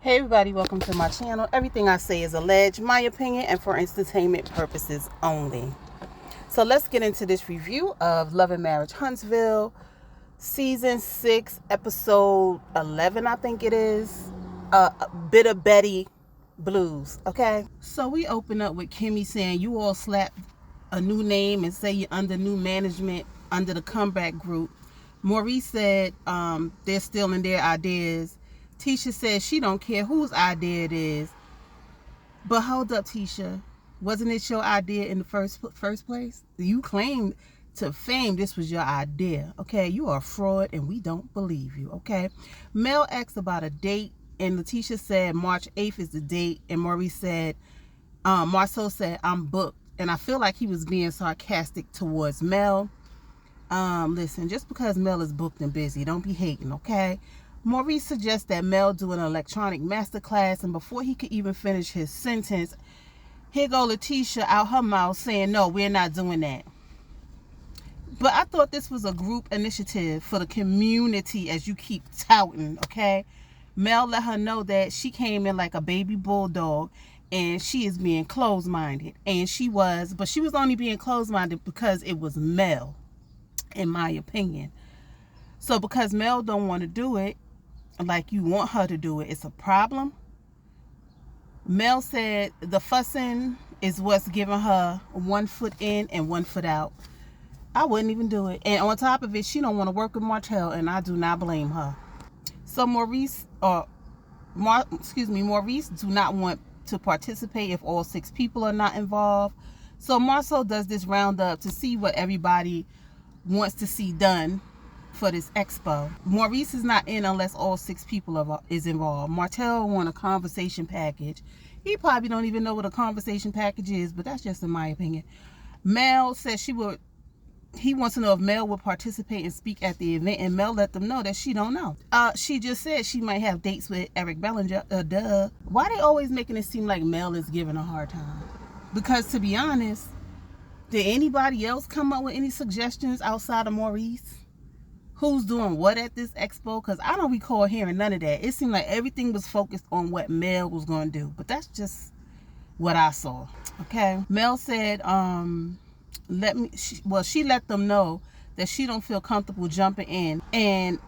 Hey everybody, welcome to my channel. Everything I say is alleged, my opinion, and for entertainment purposes only. So let's get into this review of Love and Marriage Huntsville, Season 6, Episode 11, I think it is. A bit of Bettie blues, okay? So we open up with Kimmy saying, you all slapped a new name and say you're under new management, under the comeback group. Maurice said they're still in their ideas. Tisha says she don't care whose idea it is. But hold up, Tisha. Wasn't it your idea in the first place? You claimed to fame this was your idea. Okay, you are a fraud and we don't believe you. Okay. Mel asked about a date and Letitia said March 8th is the date. And Maurice said, Marceau said, I'm booked. And I feel like he was being sarcastic towards Mel. Listen, just because Mel is booked and busy, don't be hating, okay? Maurice suggests that Mel do an electronic masterclass, and before he could even finish his sentence, here go Letitia out her mouth saying, no, we're not doing that. But I thought this was a group initiative for the community, as you keep touting, okay? Mel let her know that she came in like a baby bulldog, and she is being closed-minded. And she was, but she was only being closed-minded because it was Mel, in my opinion. So because Mel don't want to do it like you want her to do it, it's a problem. Mel said the fussing is what's giving her 1 foot in and 1 foot out. I wouldn't even do it. And on top of it, she don't want to work with Martell, and I do not blame her. So Maurice do not want to participate if all 6 people are not involved. So Marceau does this roundup to see what everybody wants to see done for this expo. Maurice is not in unless all 6 people is involved. Martell won a conversation package. He probably don't even know what a conversation package is, but that's just in my opinion. Mel says he wants to know if Mel would participate and speak at the event, and Mel let them know that she don't know. She just said she might have dates with Eric Bellinger. Why they always making it seem like Mel is giving a hard time? Because to be honest, did anybody else come up with any suggestions outside of Maurice? Who's doing what at this expo? Because I don't recall hearing none of that. It seemed like everything was focused on what Mel was going to do. But that's just what I saw. Okay. Mel said, she let them know that she don't feel comfortable jumping in. And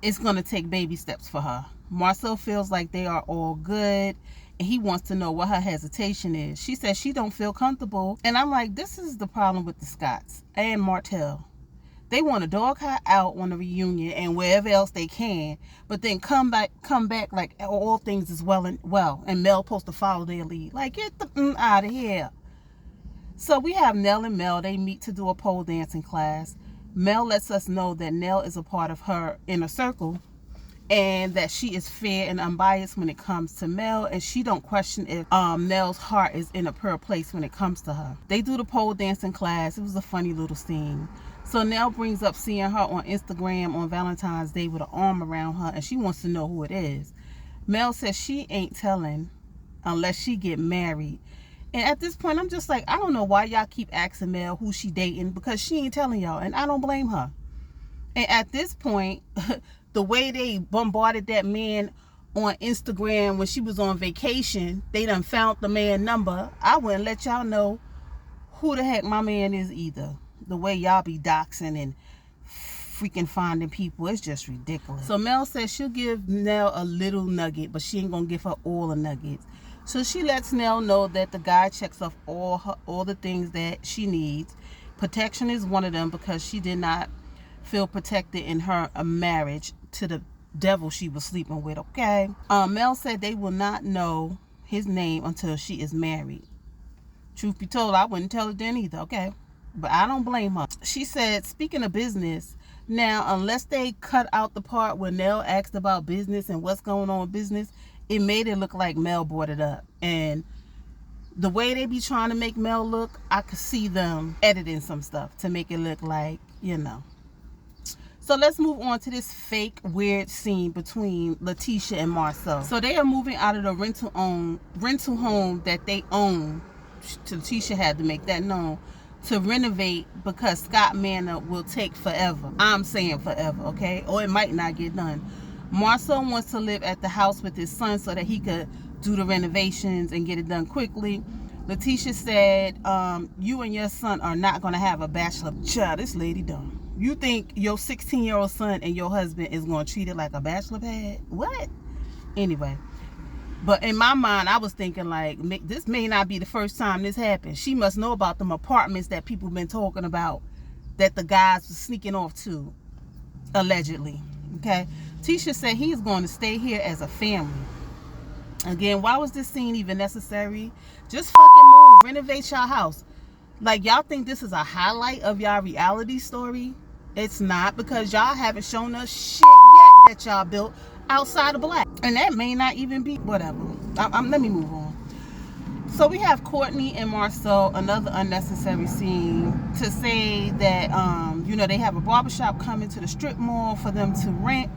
it's going to take baby steps for her. Marceau feels like they are all good. And he wants to know what her hesitation is. She says she don't feel comfortable. And I'm like, this is the problem with the Scotts and Martell. They want to dog her out on a reunion and wherever else they can, but then come back like all things is well. And Mel supposed to follow their lead. Like, get the out of here. So we have Nell and Mel. They meet to do a pole dancing class. Mel lets us know that Nell is a part of her inner circle and that she is fair and unbiased when it comes to Mel, and she don't question if Nell's heart is in a pure place when it comes to her. They do the pole dancing class. It was a funny little scene. So Nell brings up seeing her on Instagram on Valentine's Day with an arm around her, and she wants to know who it is. Mel says she ain't telling unless she get married. And at this point, I'm just like, I don't know why y'all keep asking Mel who she dating, because she ain't telling y'all, and I don't blame her. And at this point, the way they bombarded that man on Instagram when she was on vacation, they done found the man number. I wouldn't let y'all know who the heck my man is either. The way y'all be doxing and freaking finding people, it's just ridiculous. So Mel says she'll give Nell a little nugget, but she ain't gonna give her all the nuggets. So she lets Nell know that the guy checks off all the things that she needs. Protection is one of them, because she did not feel protected in her marriage to the devil she was sleeping with. Okay. Mel said they will not know his name until she is married. Truth be told, I wouldn't tell her then either. Okay. But I don't blame her. She said, speaking of business, now, unless they cut out the part where Nell asked about business and what's going on with business, it made it look like Mel brought it up. And the way they be trying to make Mel look, I could see them editing some stuff to make it look like, you know. So let's move on to this fake weird scene between Letitia and Marceau. So they are moving out of the rental home that they own. Letitia had to make that known, to renovate, because Scott Manor will take forever. I'm saying forever, okay? Or it might not get done. Marcel wants to live at the house with his son so that he could do the renovations and get it done quickly. Letitia said, you and your son are not going to have a bachelor. Child, this lady dumb. You think your 16-year-old son and your husband is going to treat it like a bachelor pad? What? Anyway. But in my mind, I was thinking, like, this may not be the first time this happened. She must know about them apartments that people been talking about that the guys were sneaking off to, allegedly. Okay? Tisha said he's going to stay here as a family. Again, why was this scene even necessary? Just fucking move. Renovate y'all house. Like, y'all think this is a highlight of y'all reality story? It's not, because y'all haven't shown us shit yet that y'all built outside of Black. And that may not even be, whatever. Let me move on. So we have Courtney and Marcel, another unnecessary scene, to say that, they have a barbershop coming to the strip mall for them to rent.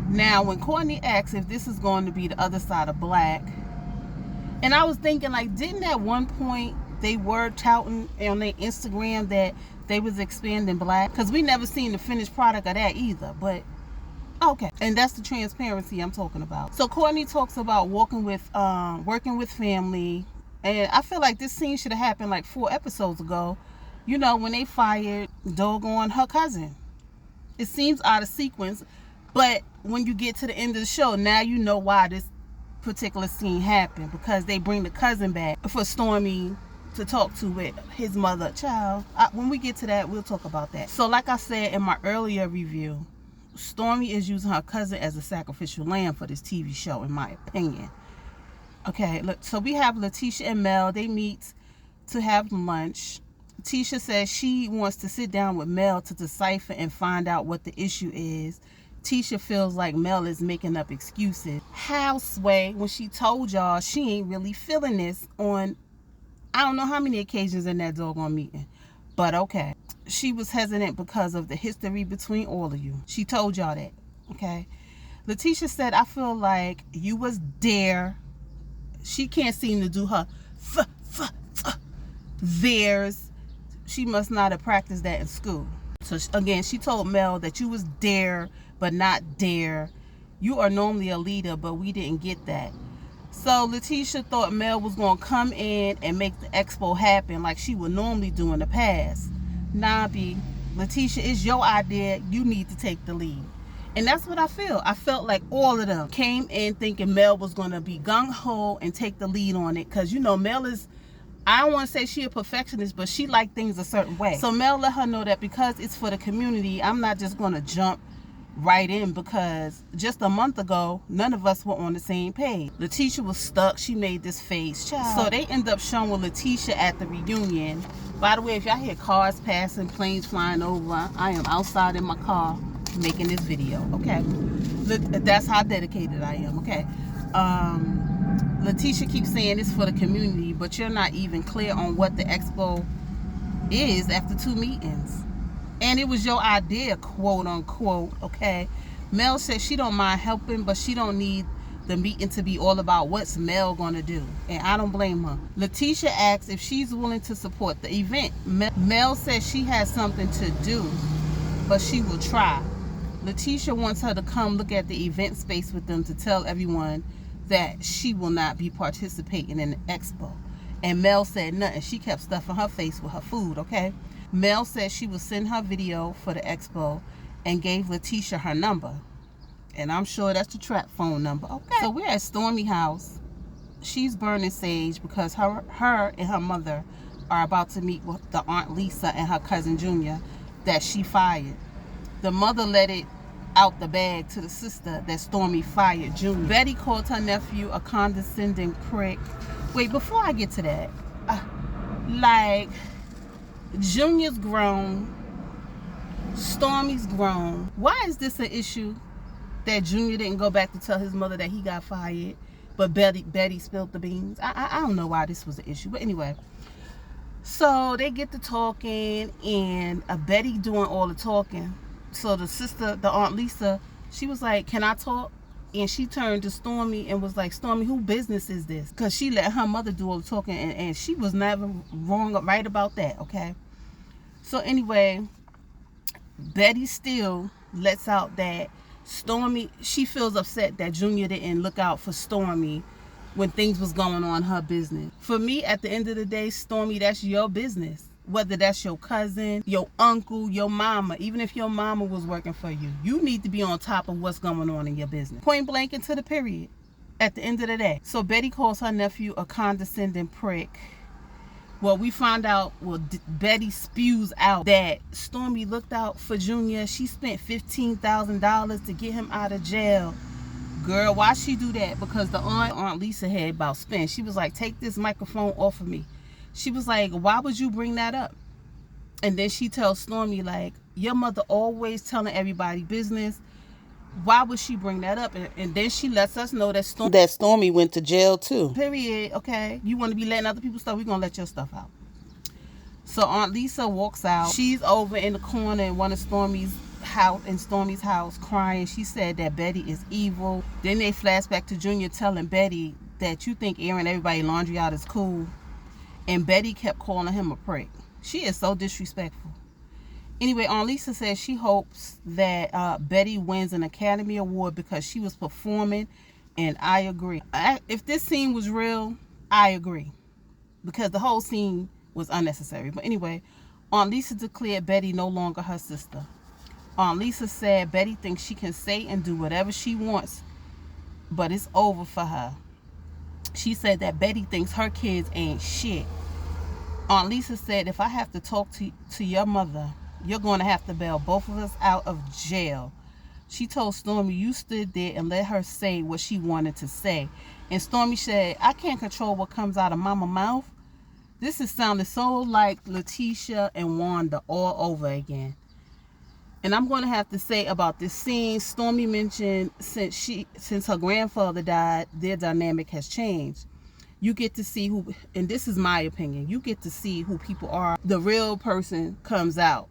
Now, when Courtney asks if this is going to be the other side of Black, and I was thinking, like, didn't at one point they were touting on their Instagram that they was expanding Black? Because we never seen the finished product of that either, but okay. And that's the transparency I'm talking about. So Courtney talks about working with family, and I feel like this scene should have happened like 4 episodes ago, when they fired doggone her cousin. It seems out of sequence, but when you get to the end of the show, now you know why this particular scene happened, because they bring the cousin back for Stormy to talk to with his mother. Child, when we get to that, we'll talk about that. So like I said in my earlier review, Stormy is using her cousin as a sacrificial lamb for this TV show, in my opinion. Okay, look, so we have Letitia and Mel. They meet to have lunch. Tisha says she wants to sit down with Mel to decipher and find out what the issue is. Tisha feels like Mel is making up excuses. How, Sway, when she told y'all she ain't really feeling this on, I don't know how many occasions in that doggone meeting. But okay. She was hesitant because of the history between all of you. She told y'all that. Okay. Letitia said, I feel like you was there. She can't seem to do her theirs. She must not have practiced that in school. So again, she told Mel that you was there, but not dare. You are normally a leader, but we didn't get that. So Letitia thought Mel was going to come in and make the expo happen like she would normally do in the past. Nah, B. Letitia, it's your idea. You need to take the lead. And that's what I feel. I felt like all of them came in thinking Mel was going to be gung-ho and take the lead on it. Because, Mel is, I don't want to say she a perfectionist, but she like things a certain way. So Mel let her know that because it's for the community, I'm not just going to jump right in, because just a month ago, none of us were on the same page. Letitia was stuck. She made this face. Child. So they end up showing with Letitia at the reunion. By the way, if y'all hear cars passing, planes flying over, I am outside in my car making this video, okay? That's how dedicated I am, okay? Letitia keeps saying it's for the community, but you're not even clear on what the expo is after 2 meetings. And it was your idea, quote unquote, okay? Mel says she don't mind helping, but she don't need the meeting to be all about what's Mel gonna do. And I don't blame her. Letitia asks if she's willing to support the event. Mel says she has something to do, but she will try. Letitia wants her to come look at the event space with them to tell everyone that she will not be participating in the expo. And Mel said nothing. She kept stuffing her face with her food, okay? Mel said she will send her video for the expo and gave Letitia her number. And I'm sure that's the trap phone number. Okay. So we're at Stormy house. She's burning sage because her and her mother are about to meet with the Aunt Lisa and her cousin Junior that she fired. The mother let it out the bag to the sister that Stormy fired Junior. Betty called her nephew a condescending prick. Wait, before I get to that, Junior's grown, Stormy's grown. Why is this an issue that Junior didn't go back to tell his mother that he got fired, but Betty spilled the beans? I don't know why this was an issue, but anyway. So they get to talking, and Betty doing all the talking. So the sister, the Aunt Lisa, she was like, can I talk? And she turned to Stormy and was like, Stormy, who business is this? Because she let her mother do all the talking, and she was never right about that, okay? So anyway, Betty still lets out that Stormy, she feels upset that Junior didn't look out for Stormy when things was going on in her business. For me, at the end of the day, Stormy, that's your business. Whether that's your cousin, your uncle, your mama, even if your mama was working for you, you need to be on top of what's going on in your business. Point blank and to the period. At the end of the day. So Betty calls her nephew a condescending prick. Well, we find out, Betty spews out that Stormy looked out for Junior. She spent $15,000 to get him out of jail. Girl, why she do that? Because the Aunt Lisa had about spent. She was like, take this microphone off of me. She was like, why would you bring that up? And then she tells Stormy, like, your mother always telling everybody business. Why would she bring that up? And then she lets us know that Stormy went to jail too. Period. Okay. You want to be letting other people's stuff, we're going to let your stuff out. So Aunt Lisa walks out. She's over in the corner in one of Stormy's house crying. She said that Betty is evil. Then they flash back to Junior telling Betty that you think airing everybody's laundry out is cool. And Betty kept calling him a prick. She is so disrespectful. Anyway, Aunt Lisa says she hopes that Betty wins an Academy Award because she was performing, and I agree. If this scene was real, I agree. Because the whole scene was unnecessary. But anyway, Aunt Lisa declared Betty no longer her sister. Aunt Lisa said Betty thinks she can say and do whatever she wants, but it's over for her. She said that Betty thinks her kids ain't shit. Aunt Lisa said, if I have to talk to your mother, you're going to have to bail both of us out of jail. She told Stormy, you stood there and let her say what she wanted to say. And Stormy said, I can't control what comes out of mama's mouth. This is sounding so like Letitia and Wanda all over again. And I'm going to have to say about this scene, Stormy mentioned since her grandfather died, their dynamic has changed. You get to see who, and this is my opinion, you get to see who people are. The real person comes out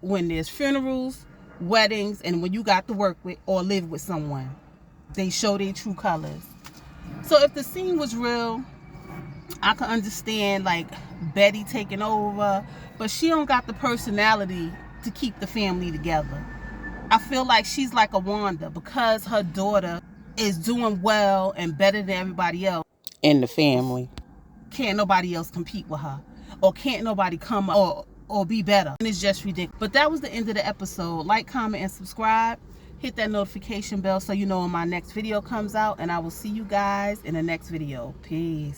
when there's funerals, weddings, and when you got to work with or live with someone. They show their true colors. So if the scene was real, I could understand like Betty taking over, but she don't got the personality to keep the family together. I feel like she's like a Wanda because her daughter is doing well and better than everybody else in the family. Can't nobody else compete with her, or can't nobody come up or be better. And it's just ridiculous. But that was the end of the episode. Like, comment, and subscribe. Hit that notification bell so you know when my next video comes out. And I will see you guys in the next video. Peace.